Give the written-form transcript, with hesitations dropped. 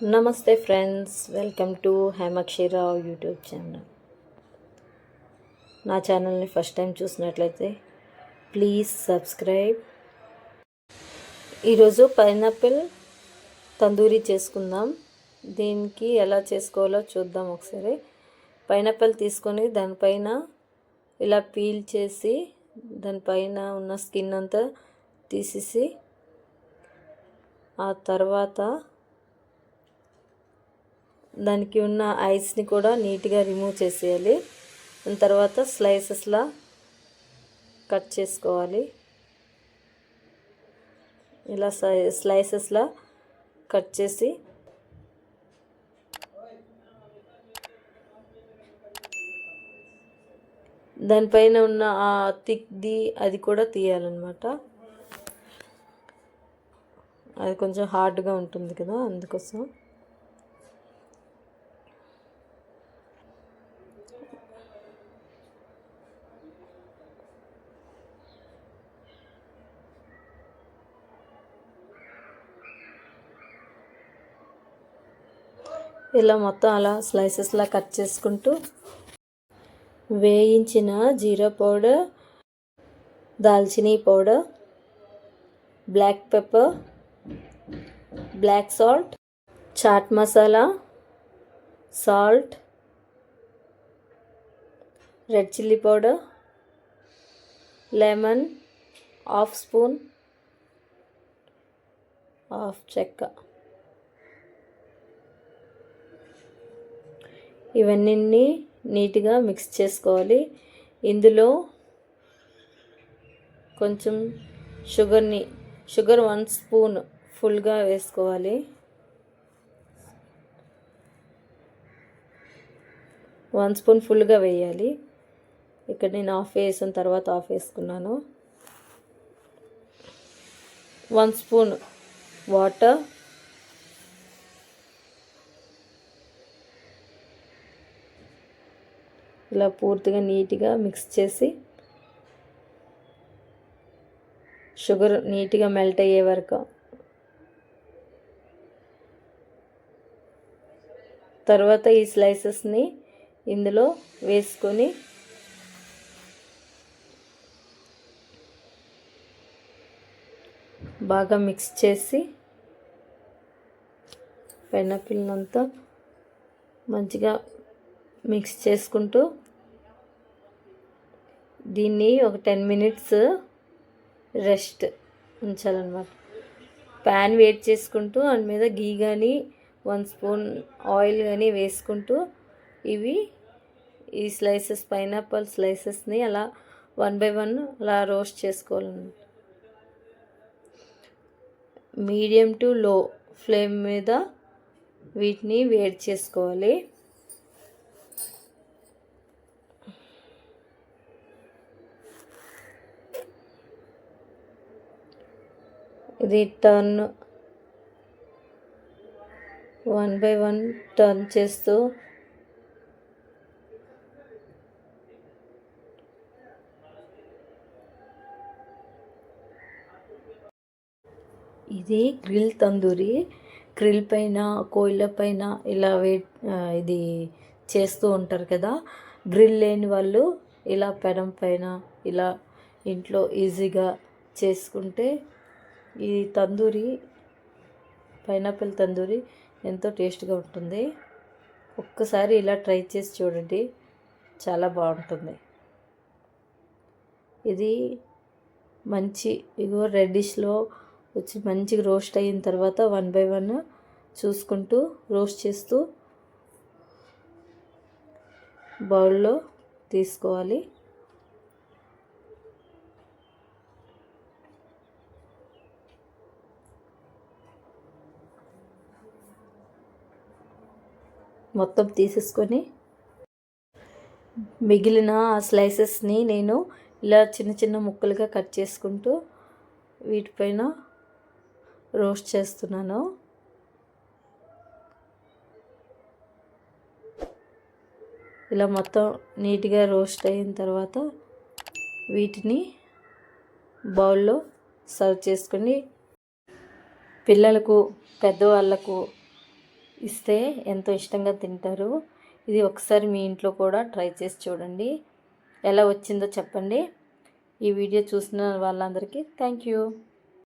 నమస్తే friends, welcome to Hemakshirao YouTube channel. నా ఛానల్ని ఫస్ట్ టైం చూసినట్లయితే ప్లీజ్ సబ్స్క్రైబ్. ఈరోజు పైనాపిల్ తందూరి చేసుకుందాం. దీనికి ఎలా చేసుకోవాలో చూద్దాం ఒకసారి. పైనాపిల్ తీసుకొని దానిపైన ఇలా పీల్ చేసి దానిపైన ఉన్న స్కిన్ అంతా తీసేసి ఆ తర్వాత దానికి ఉన్న ఐస్ని కూడా నీట్గా రిమూవ్ చేసేయాలి. దాని తర్వాత స్లైసెస్లా కట్ చేసుకోవాలి. ఇలా స్లైసెస్లా కట్ చేసి దానిపైన ఉన్న ఆ థిక్ది అది కూడా తీయాలన్నమాట. అది కొంచెం హార్డ్గా ఉంటుంది కదా, అందుకోసం. ఇలా మొత్తం అలా స్లైసెస్లా కట్ చేసుకుంటూ వేయించిన జీరా పౌడర్, దాల్చినీ powder, black pepper, black salt, chaat masala, salt, red chilli powder, lemon half spoon, half చెక్క, ఇవన్నీ నీట్గా మిక్స్ చేసుకోవాలి. ఇందులో కొంచెం షుగర్ 1 స్పూన్ ఫుల్గా వేసుకోవాలి. 1 స్పూన్ ఫుల్గా వేయాలి. ఇక్కడ నేను హాఫ్ వేసిన తర్వాత హాఫ్ వేసుకున్నాను. 1 స్పూన్ వాటర్, ఇలా పూర్తిగా నీట్గా మిక్స్ చేసి షుగర్ నీట్గా మెల్ట్ అయ్యే వరకు, తర్వాత ఈ స్లైసెస్ని ఇందులో వేసుకొని బాగా మిక్స్ చేసి పైనాపిల్ అంతా మంచిగా మిక్స్ చేసుకుంటూ దీన్ని ఒక 10 మినిట్స్ రెస్ట్ ఉంచాలన్నమాట. ప్యాన్ వేడి చేసుకుంటూ దాని మీద గీ కానీ 1 స్పూన్ ఆయిల్ కానీ వేసుకుంటూ ఈ స్లైసెస్ పైనాపిల్ స్లైసెస్ని అలా 1 బై 1 అలా రోస్ట్ చేసుకోవాలన్నమాట. మీడియం టు లో ఫ్లేమ్ మీద వీటిని వేడి చేసుకోవాలి. ఇది 1 బై 1 టర్న్ చేస్తూ ఇది గ్రిల్ తందూరి. గ్రిల్ పైన, కోయిల పైన ఇలా ఇది చేస్తూ ఉంటారు కదా. గ్రిల్ లేని వాళ్ళు ఇలా పెనం పైన ఇలా ఇంట్లో ఈజీగా చేసుకుంటే ఈ తందూరి, పైనాపిల్ తందూరి ఎంతో టేస్ట్గా ఉంటుంది. ఒక్కసారి ఇలా ట్రై చేసి చూడండి, చాలా బాగుంటుంది. ఇది రెడ్డిష్లో వచ్చి మంచిగా రోస్ట్ అయిన తర్వాత 1 బై 1 చూసుకుంటూ రోస్ట్ చేస్తూ బౌల్లో తీసుకోవాలి. మొత్తం తీసేసుకొని మిగిలిన ఆ స్లైసెస్ని నేను ఇలా చిన్న చిన్న ముక్కలుగా కట్ చేసుకుంటూ వీటిపైన రోస్ట్ చేస్తున్నాను. ఇలా మొత్తం నీట్గా రోస్ట్ అయిన తర్వాత వీటిని బౌల్లో సర్వ్ చేసుకొని పిల్లలకు, పెద్దవాళ్ళకు ఇస్తే ఎంతో ఇష్టంగా తింటారు. ఇది ఒకసారి మీ ఇంట్లో కూడా ట్రై చేసి చూడండి. ఎలా వచ్చిందో చెప్పండి. ఈ వీడియో చూసిన వాళ్ళందరికీ థ్యాంక్ యూ.